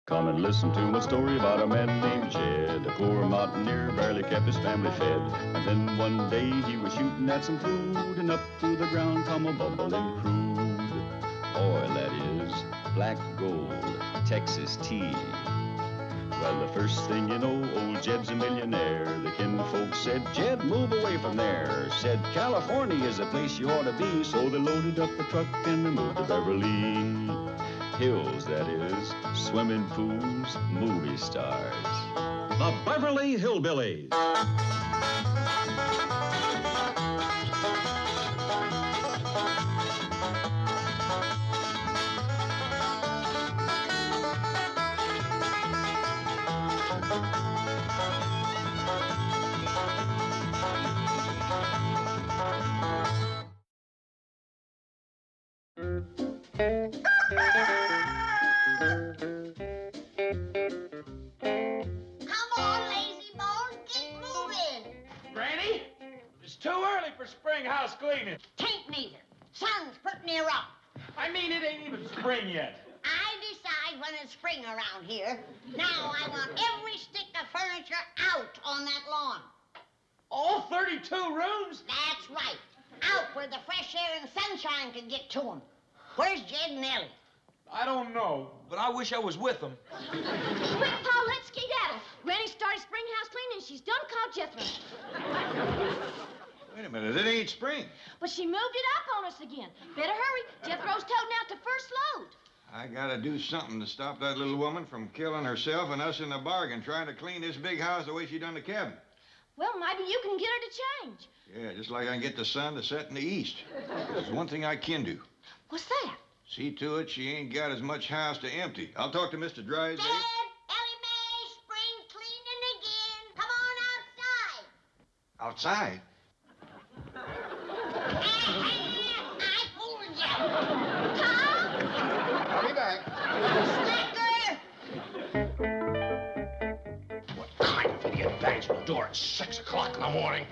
Come and listen to my story about a man named Jed. A poor mountaineer barely kept his family fed. And then one day he was shooting at some food, and up to the ground come a bubbling crude oil, that is, black gold, Texas tea. Well, the first thing you know, old Jed's a millionaire. The kinfolk said, Jed, move away from there. Said, California is the place you ought to be. So they loaded up the truck and they moved to Beverly Hills, that is, swimming pools, movie stars. The Beverly Hillbillies. House cleaning. Tain't neither. Sun's putting me rough. I mean, it ain't even spring yet. I decide when it's spring around here. Now I want every stick of furniture out on that lawn. All 32 rooms? That's right. Out where the fresh air and sunshine can get to them. Where's Jed and Ellie? I don't know, but I wish I was with them. Quick, Pa, let's skedaddle. Granny started spring house cleaning and she's done called Jethro. Wait a minute, it ain't spring. But she moved it up on us again. Better hurry. Jethro's toting out the first load. I gotta do something to stop that little woman from killing herself and us in the bargain, trying to clean this big house the way she done the cabin. Well, maybe you can get her to change. Yeah, just like I can get the sun to set in the east. There's one thing I can do. What's that? See to it she ain't got as much house to empty. I'll talk to Mr. Drysdale. Jed, Ellie Mae, spring cleaning again. Come on outside. Outside? I fooled you. Tom? I'll be back. Slacker! What kind of idiot bangs on the door at 6 o'clock in the morning?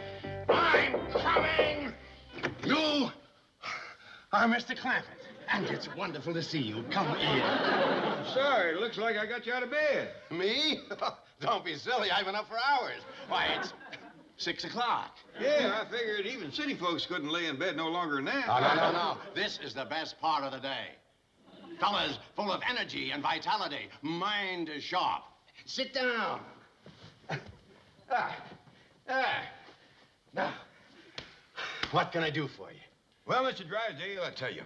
I'm coming! You are Mr. Clampett, and it's wonderful to see you. Come in. Sorry, it looks like I got you out of bed. Me? Don't be silly. I've been up for hours. Why, it's 6 o'clock. Yeah, I figured even city folks couldn't lay in bed no longer than that. No. This is the best part of the day. Fellas full of energy and vitality. Mind is sharp. Sit down. Now, what can I do for you? Well, Mr. Drysdale, I tell you.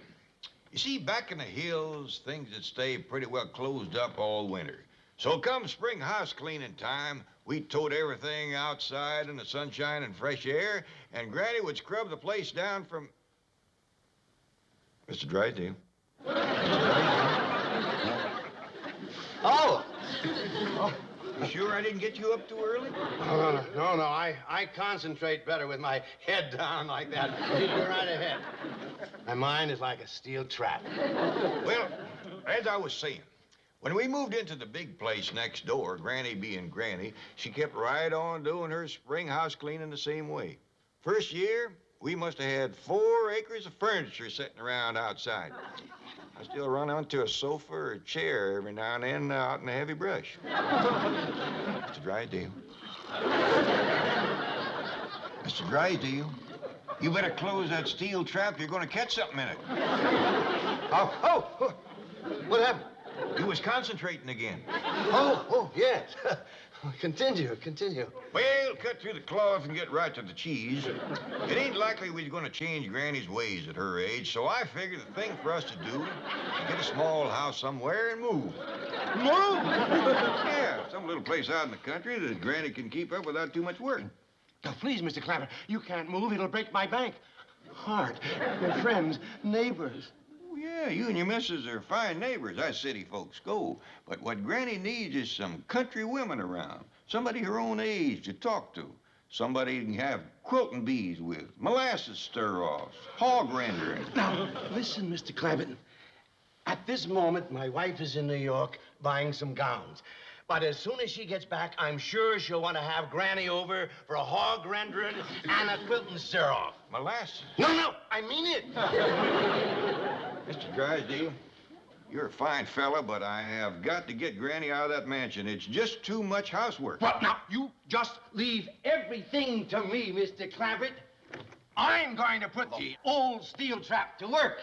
You see, back in the hills, things would stay pretty well closed up all winter. So come spring house cleaning time, we towed everything outside in the sunshine and fresh air, and Granny would scrub the place down from... Mr. Drysdale. Oh! You sure I didn't get you up too early? No. I concentrate better with my head down like that. You go right ahead. My mind is like a steel trap. Well, as I was saying, when we moved into the big place next door, Granny being Granny, she kept right on doing her spring house cleaning the same way. First year, we must have had 4 acres of furniture sitting around outside. I still run onto a sofa or a chair every now and then out in the heavy brush. Mr. Drysdale. Mr. Drysdale, you better close that steel trap. You're going to catch something in it. Oh! What happened? You was concentrating again. Oh, yes. Continue. Well, cut through the cloth and get right to the cheese. It ain't likely we're going to change Granny's ways at her age, so I figured the thing for us to do is get a small house somewhere and move. Move? Yeah, some little place out in the country that Granny can keep up without too much work. Now, please, Mr. Clampett, you can't move. It'll break my bank. Heart, your friends, neighbors. Oh, yeah, you and your missus are fine neighbors, as city folks go. But what Granny needs is some country women around. Somebody her own age to talk to. Somebody you can have quilting bees with, molasses stir-offs, hog rendering. Now, listen, Mr. Clampett. At this moment, my wife is in New York buying some gowns. But as soon as she gets back, I'm sure she'll want to have Granny over for a hog rendering and a quilting stir-off. Molasses? No, I mean it. Mr. Drysdale, You're a fine fella, but I have got to get Granny out of that mansion. It's just too much housework. Well, now, you just leave everything to me, Mr. Clampett. I'm going to put the old steel trap to work.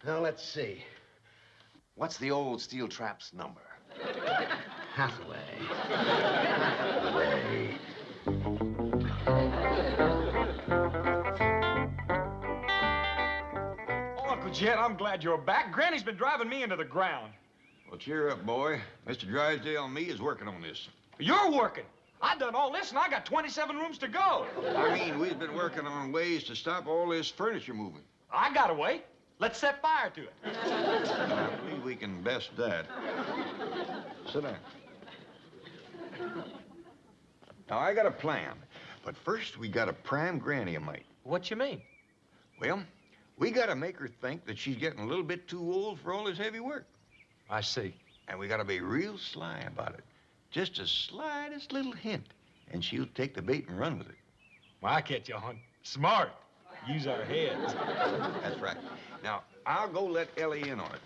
Now, let's see. What's the old steel trap's number? Hathaway. Hathaway. Oh, Uncle Jed, I'm glad you're back. Granny's been driving me into the ground. Well, cheer up, boy. Mr. Drysdale and me is working on this. You're working. I done all this, and I got 27 rooms to go. I mean, we've been working on ways to stop all this furniture moving. I got a way. Let's set fire to it. I believe we can best that. Sit down. Now, I got a plan, but first we gotta prime Granny a mite. What you mean? Well, we gotta make her think that she's getting a little bit too old for all this heavy work. I see. And we gotta be real sly about it. Just the slightest little hint, and she'll take the bait and run with it. Well, I catch you on. Smart. Use our heads. That's right. Now, I'll go let Ellie in on it.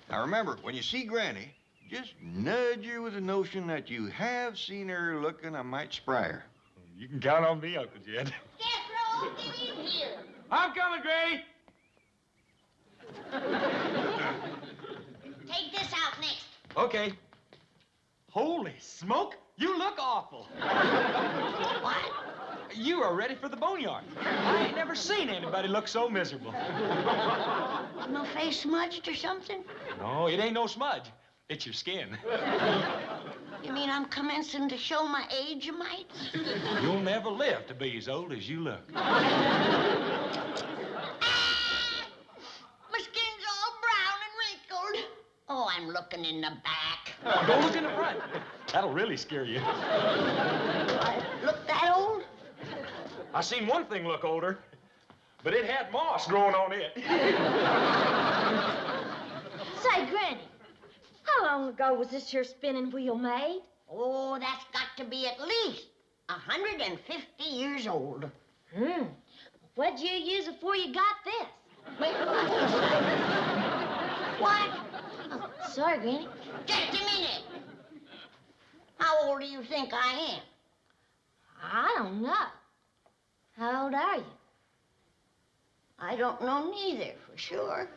Now, remember, when you see Granny, just nudge her with the notion that you have seen her looking a mite spryer. You can count on me, Uncle Jed. Jethro, get in here. I'm coming, Granny. Take this out next. Okay. Holy smoke, you look awful. What? You are ready for the boneyard. I ain't never seen anybody look so miserable. Is my face smudged or something? No, it ain't no smudge. It's your skin. You mean I'm commencing to show my age a mite? You'll never live to be as old as you look. My skin's all brown and wrinkled. Oh, I'm looking in the back. Go look in the front. That'll really scare you. I look that old? I seen one thing look older, but it had moss growing on it. Say, Granny, how long ago was this here spinning wheel made? Oh, that's got to be at least 150 years old. What'd you use before you got this? What? Oh, sorry, Granny. Just a minute. How old do you think I am? I don't know. How old are you? I don't know neither, for sure.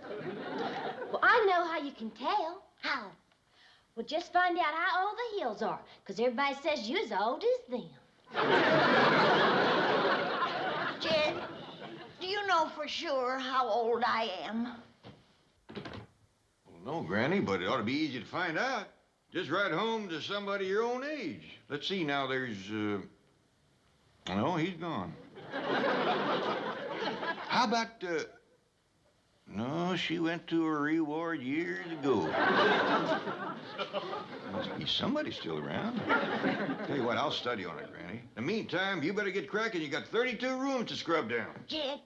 Well, I know how you can tell. How? Well, just find out how old the hills are, because everybody says you're as old as them. Jed, do you know for sure how old I am? Well, no, Granny, but it ought to be easy to find out. Just ride home to somebody your own age. Let's see, now there's, no, he's gone. How about, no, she went to her reward years ago. Must be somebody still around. Tell you what, I'll study on it, Granny. In the meantime, you better get cracking. You got 32 rooms to scrub down. Jed,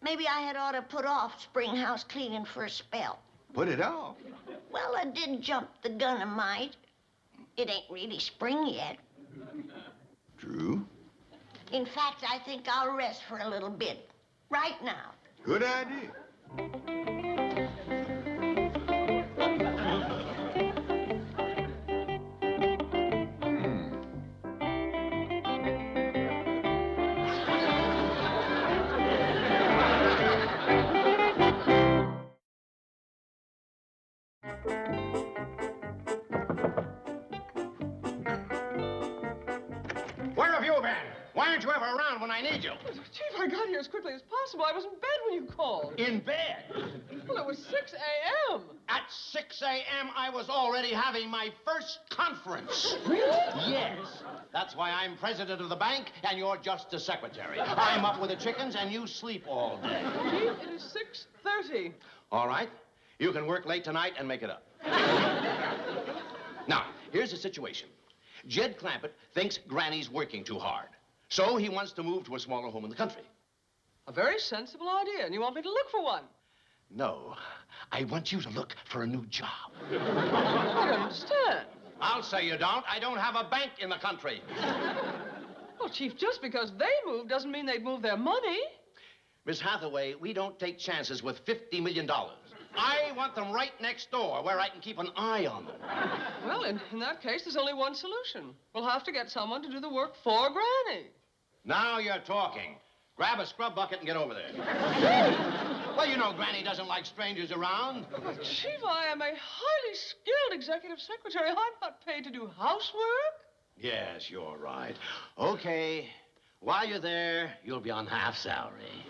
maybe I had ought to put off spring house cleaning for a spell. Put it off. Well, I did jump the gun a mite. It ain't really spring yet. True. In fact, I think I'll rest for a little bit. Right now. Good idea. Where have you been? Why aren't you ever around when I need you? Chief, I got here as quickly as possible. I was in bed when you called. In bed. Well, it was 6 a.m. At 6 a.m., I was already having my first conference. Really? Yes. That's why I'm president of the bank, and you're just a secretary. I'm up with the chickens, and you sleep all day. Chief, it is 6:30. All right. You can work late tonight and make it up. Now, here's the situation. Jed Clampett thinks Granny's working too hard. So he wants to move to a smaller home in the country. A very sensible idea, and you want me to look for one. No, I want you to look for a new job. I don't understand. I'll say you don't. I don't have a bank in the country. Well, Chief, just because they moved doesn't mean they'd move their money. Miss Hathaway, we don't take chances with $50 million. I want them right next door where I can keep an eye on them. Well, in that case, there's only one solution. We'll have to get someone to do the work for Granny. Now you're talking. Grab a scrub bucket and get over there. Well, you know Granny doesn't like strangers around. Chief, I am a highly skilled executive secretary. I'm not paid to do housework. Yes, you're right. Okay. While you're there, you'll be on half salary.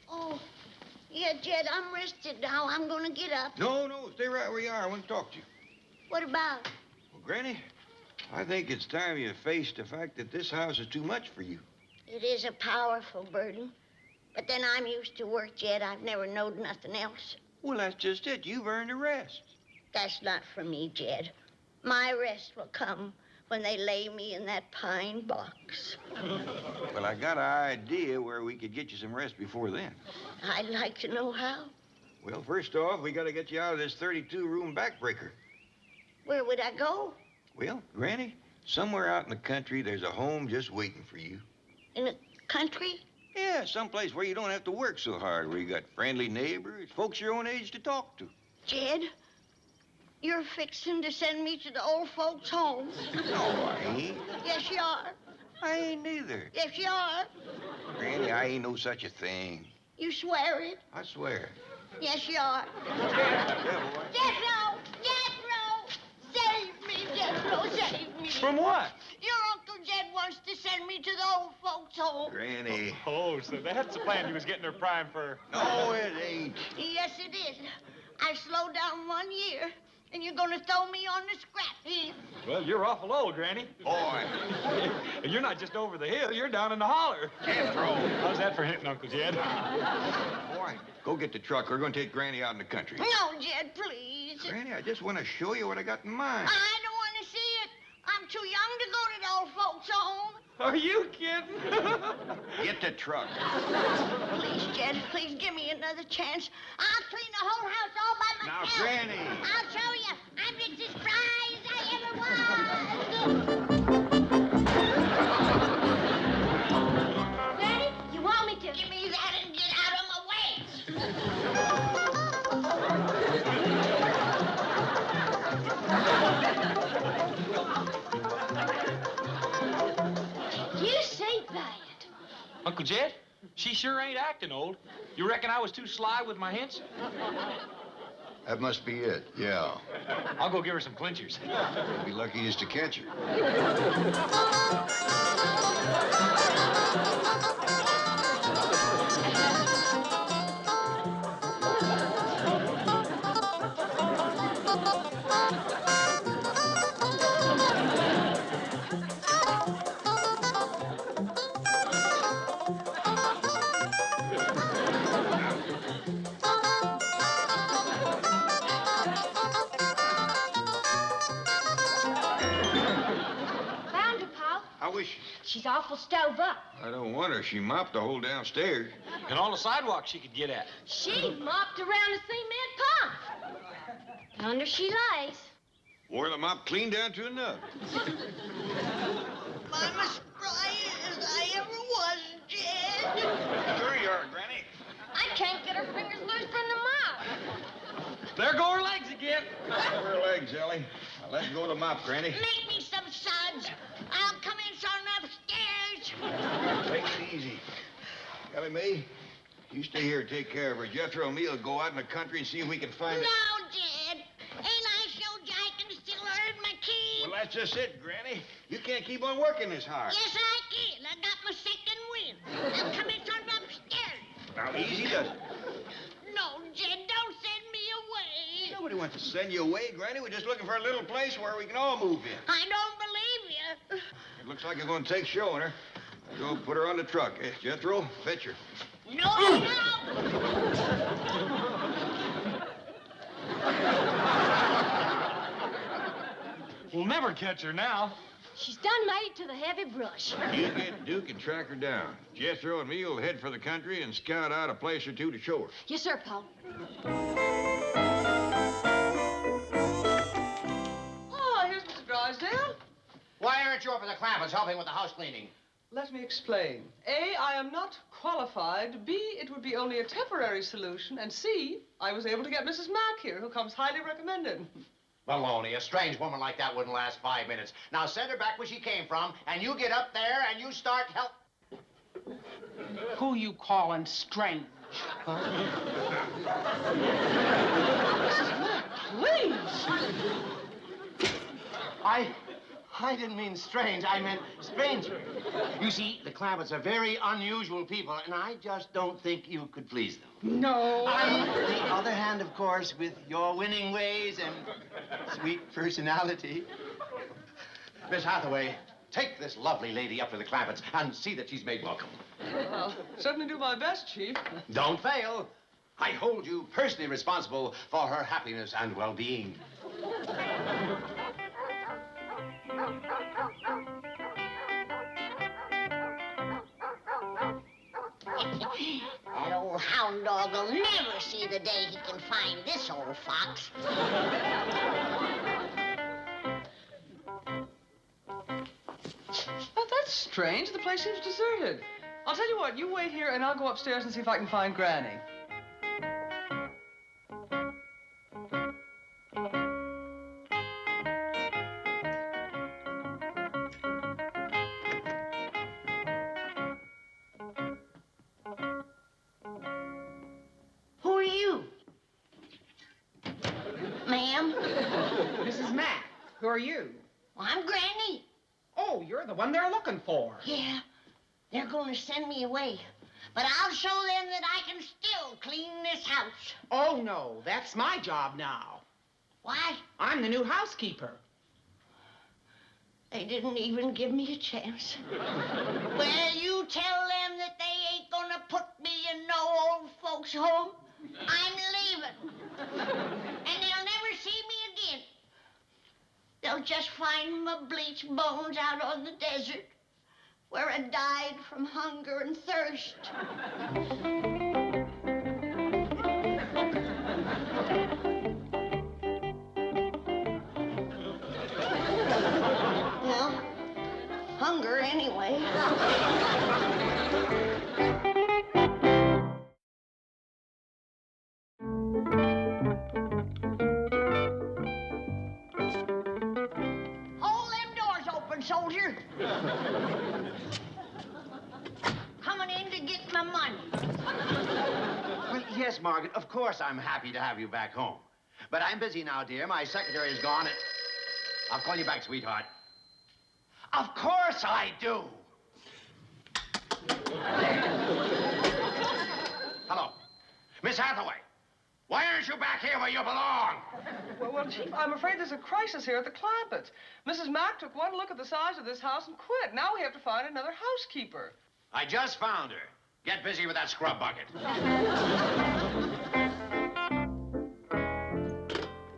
Oh, yeah, Jed, I'm rested now. I'm gonna get up. No, stay right where you are. I want to talk to you. What about? Well, Granny, I think it's time you faced the fact that this house is too much for you. It is a powerful burden. But then I'm used to work, Jed. I've never known nothing else. Well, that's just it. You've earned a rest. That's not for me, Jed. My rest will come when they lay me in that pine box. Well, I got an idea where we could get you some rest before then. I'd like to know how. Well, first off, we got to get you out of this 32-room backbreaker. Where would I go? Well, Granny, somewhere out in the country, there's a home just waiting for you. In the country? Yeah, someplace where you don't have to work so hard, where you got friendly neighbors, folks your own age to talk to. Jed, you're fixing to send me to the old folks' home. No, I ain't. Yes, you are. I ain't neither. Yes, you are. Granny, I ain't no such a thing. You swear it. I swear. Yes, you are. Yeah, boy. Jethro! Jethro! Save me, Jethro, save me. From what? Your Uncle Jed wants to send me to the old folks' home. Granny. Oh, so that's the plan he was getting her primed for. No, it ain't. Yes, it is. I slowed down 1 year, and you're gonna throw me on the scrap heap. Well, you're awful old, Granny. Boy. And you're not just over the hill, you're down in the holler. Jethro. How's that for hinting, Uncle Jed? Boy, go get the truck. We're going to take Granny out in the country. No, Jed, please. Granny, I just want to show you what I got in mind. I don't want to see it. I'm too young to go to the old folks' home. Are you kidding? Get the truck. Please, Jed, please give me another chance. I'll clean the whole house all by Now, myself. Granny. I'll show you. I'm just as spry as I ever was. Granny, you want me to? Give me that and get out of my way. You say that. Uncle Jed, she sure ain't acting old. You reckon I was too sly with my hints? That must be it, yeah. I'll go give her some clinchers. You'll be lucky just to catch her. Found her, Pop. How is she? She's awful stove up. I don't want her. She mopped the whole downstairs. And all the sidewalks she could get at. She mopped around the cement pump. Yonder she lies. Wore the mop clean down to a nub. I'm as spry as I ever was, Jed. Sure you are, Granny. I can't get her fingers loose from the mop. There go her legs again. Her legs, Ellie. Now, let go of the mop, Granny. Make me some suds. I'll come in upstairs. Take it easy. Ellie Mae, you stay here and take care of her. Jethro and me will go out in the country and see if we can find it. No, Jed. Ain't I showed you I can still earn my keep? Well, that's just it, Granny. You can't keep on working this hard. Yes, I can. I got my second wind. I'll come in upstairs. Now, easy does it. No, Jed, don't send me away. Nobody wants to send you away, Granny. We're just looking for a little place where we can all move in. I don't believe you. It looks like you're going to take showing her. Go put her on the truck. Hey, Jethro, fetch her. No, no. We'll never catch her now. She's done made it to the heavy brush. You get Duke and track her down. Jethro and me will head for the country and scout out a place or two to show her. Yes, sir, Paul. Oh, here's Mr. Drysdale. Why aren't you up in the Clammers helping with the house cleaning? Let me explain. A, I am not qualified. B, it would be only a temporary solution. And C, I was able to get Mrs. Mack here, who comes highly recommended. Baloney, a strange woman like that wouldn't last 5 minutes. Now send her back where she came from, and you get up there and you start help. Who you calling strange? Mrs. Mack, please. I didn't mean strange. I meant stranger. You see, the Clampetts are very unusual people, and I just don't think you could please them. No. On the other hand, of course, with your winning ways and sweet personality. Miss Hathaway, take this lovely lady up to the Clampetts and see that she's made welcome. I'll certainly do my best, Chief. Don't fail. I hold you personally responsible for her happiness and well-being. That old hound dog will never see the day he can find this old fox. Oh, that's strange. The place seems deserted. I'll tell you what, you wait here and I'll go upstairs and see if I can find Granny. Who are you? Ma'am? Mrs. Mack, who are you? Well, I'm Granny. Oh, you're the one they're looking for. Yeah, they're going to send me away. But I'll show them that I can still clean this house. Oh, no, that's my job now. Why? I'm the new housekeeper. They didn't even give me a chance. Well, you tell them that they ain't gonna put me in no old folks' home. I'm leaving. And they'll never see me again. They'll just find my bleached bones out on the desert where I died from hunger and thirst. Well, hunger anyway. Hold them doors open, soldier. Coming in to get my money. Well, yes, Margaret, of course I'm happy to have you back home. But I'm busy now, dear. My secretary is gone. I'll call you back, sweetheart. Of course I do. Hello. Miss Hathaway. Why aren't you back here where you belong? Well, Chief, I'm afraid there's a crisis here at the Clampetts. Mrs. Mack took one look at the size of this house and quit. Now we have to find another housekeeper. I just found her. Get busy with that scrub bucket.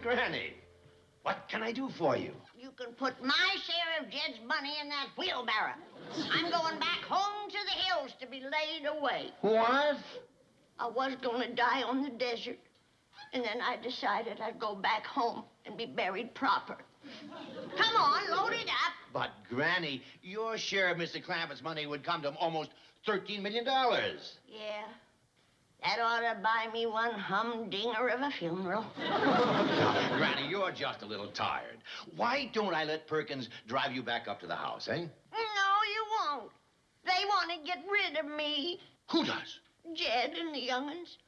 Granny, what can I do for you? You can put my share of Jed's money in that wheelbarrow. I'm going back home to the hills to be laid away. What? I was going to die on the desert, and then I decided I'd go back home and be buried proper. Come on, load it up. But, Granny, your share of Mr. Clampett's money would come to almost $13 million. Yeah, that ought to buy me one humdinger of a funeral. Now, Granny, you're just a little tired. Why don't I let Perkins drive you back up to the house, eh? No, you won't. They want to get rid of me. Who does? Jed and the young'uns.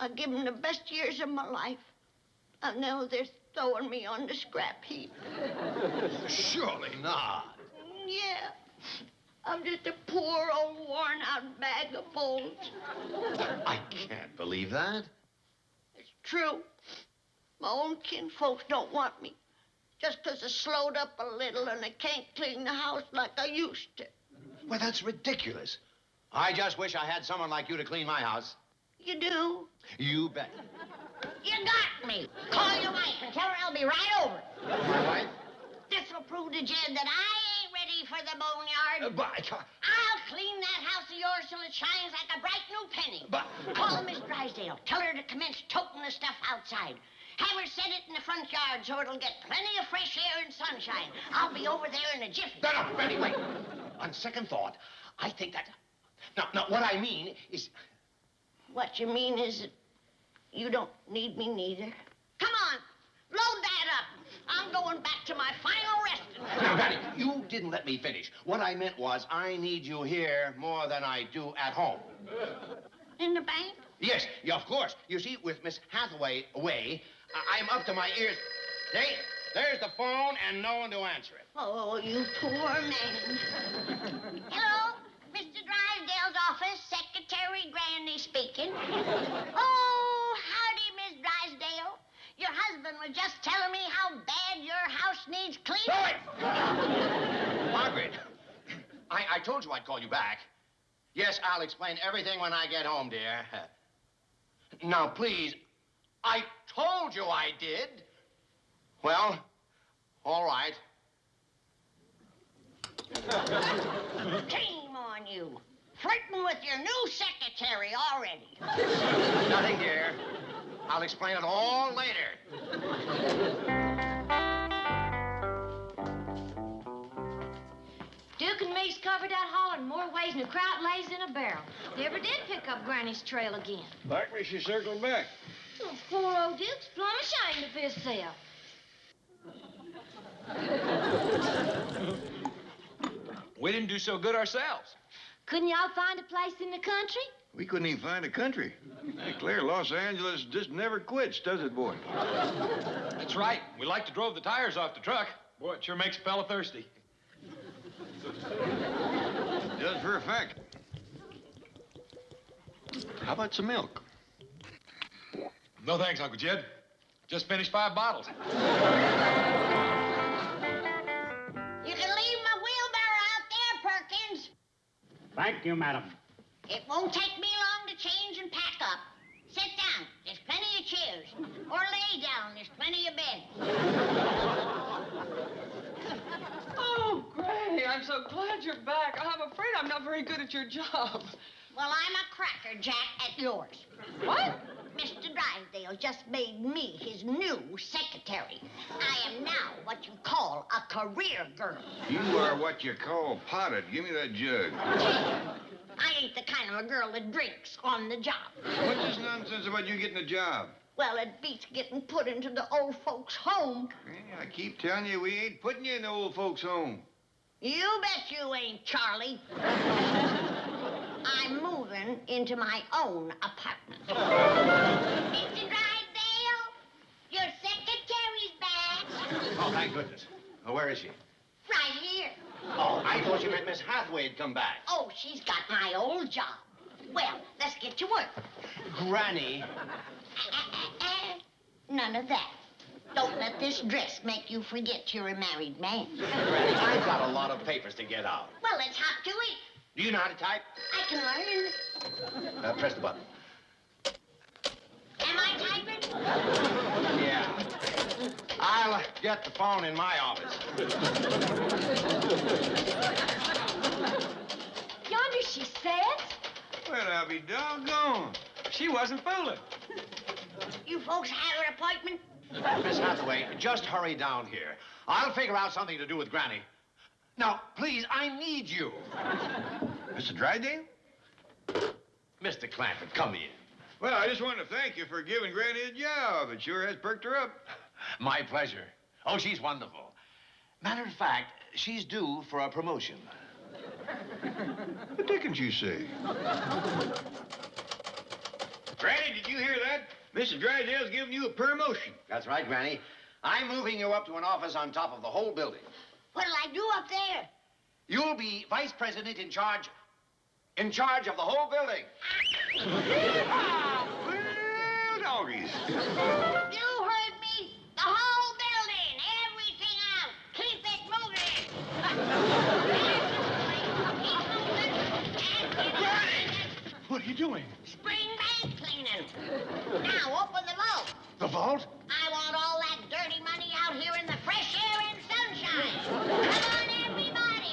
I give them the best years of my life. And now they're throwing me on the scrap heap. Surely not. Yeah. I'm just a poor old worn-out bag of bones. I can't believe that. It's true. My own kinfolks don't want me. Just 'cause I slowed up a little and I can't clean the house like I used to. Well, that's ridiculous. I just wish I had someone like you to clean my house. You do? You bet. You got me. Call your wife and tell her I'll be right over. My wife? This'll prove to Jed that I ain't ready for the boneyard. But... I'll clean that house of yours till it shines like a bright new penny. But... Call Miss Drysdale. Tell her to commence toting the stuff outside. Have her set it in the front yard so it'll get plenty of fresh air and sunshine. I'll be over there in a jiffy. No, Betty, wait. on second thought, I think that... Now, what I mean is... What you mean is that you don't need me neither. Come on, load that up. I'm going back to my final resting. Now, Granny, you didn't let me finish. What I meant was I need you here more than I do at home. In the bank? Yes, yeah, of course. You see, with Miss Hathaway away, I'm up to my ears. Hey, there's the phone and no one to answer it. Oh, you poor man. Hello, Mr. Drysdale's office, Secretary Granny speaking. Oh, howdy, Miss Drysdale. Your husband was just telling me how bad your house needs cleaning. Margaret, I told you I'd call you back. Yes, I'll explain everything when I get home, dear. Now, please, I told you I did. Well, all right. Shame on you. Flirting with your new secretary already. Nothing, dear. I'll explain it all later. Duke and me's covered that holler in more ways than a kraut lays in a barrel. Never did pick up Granny's trail again. Likely she circled back. Oh, poor old Duke's plumb ashamed of himself. We didn't do so good ourselves. Couldn't y'all find a place in the country? We couldn't even find a country. I declare Los Angeles just never quits, does it, boy? That's right. We like to drove the tires off the truck. Boy, it sure makes a fella thirsty. Does for a fact. How about some milk? No thanks, Uncle Jed. Just finished 5 bottles. You can leave my wheelbarrow out there, Perkins. Thank you, madam. It won't take me long to change and pack up. Sit down. There's plenty of chairs. Or lay down. There's plenty of beds. Oh, Granny, I'm so glad you're back. I'm afraid I'm not very good at your job. Well, I'm a crackerjack at yours. What? Mr. Drysdale just made me his new secretary. I am now what you call a career girl. You are what you call potted. Give me that jug. I ain't the kind of a girl that drinks on the job. What's this nonsense about you getting a job? Well, it beats getting put into the old folks' home. Yeah, I keep telling you, we ain't putting you in the old folks' home. You bet you ain't, Charlie. I'm moving into my own apartment. Mr. Drysdale, your secretary's back. Oh, thank goodness. Oh, where is she? Right here. Oh, I thought you meant Miss Hathaway had come back. Oh, she's got my old job. Well, let's get to work. Granny. None of that. Don't let this dress make you forget you're a married man. Granny, I've got a lot of papers to get out. Well, let's hop to it. Do you know how to type? I can learn. Press the button. Am I typing? Yeah. I'll get the phone in my office. Yonder she says. Well, I'll be doggone. She wasn't fooling. You folks have an appointment? Miss Hathaway, just hurry down here. I'll figure out something to do with Granny. Now, please, I need you. Mr. Drysdale? Mr. Clanford, come in. Well, I just wanted to thank you for giving Granny a job. It sure has perked her up. My pleasure. Oh, she's wonderful. Matter of fact, she's due for a promotion. What dickens you say? Granny, did you hear that? Mrs. Drysdale's giving you a promotion. That's right, Granny. I'm moving you up to an office on top of the whole building. What'll I do up there? You'll be vice president in charge of the whole building. Well, doggies. You heard me. The whole building. Everything out. Keep it moving. What are you doing? Spring bank cleaning. Now open the vault. The vault? I want all that dirty money out here in the fresh air and sunshine. Come on, everybody.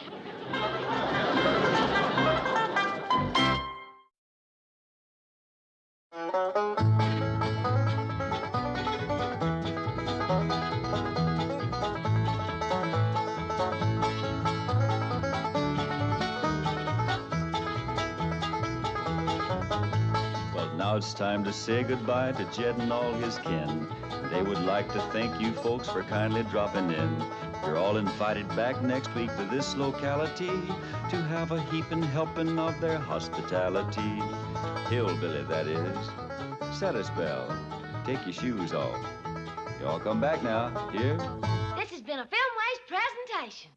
Now it's time to say goodbye to Jed and all his kin. They would like to thank you folks for kindly dropping in. You're all invited back next week to this locality to have a heaping helping of their hospitality. Hillbilly, that is. Set a spell. Take your shoes off. Y'all come back now. Here? This has been a Filmways presentation.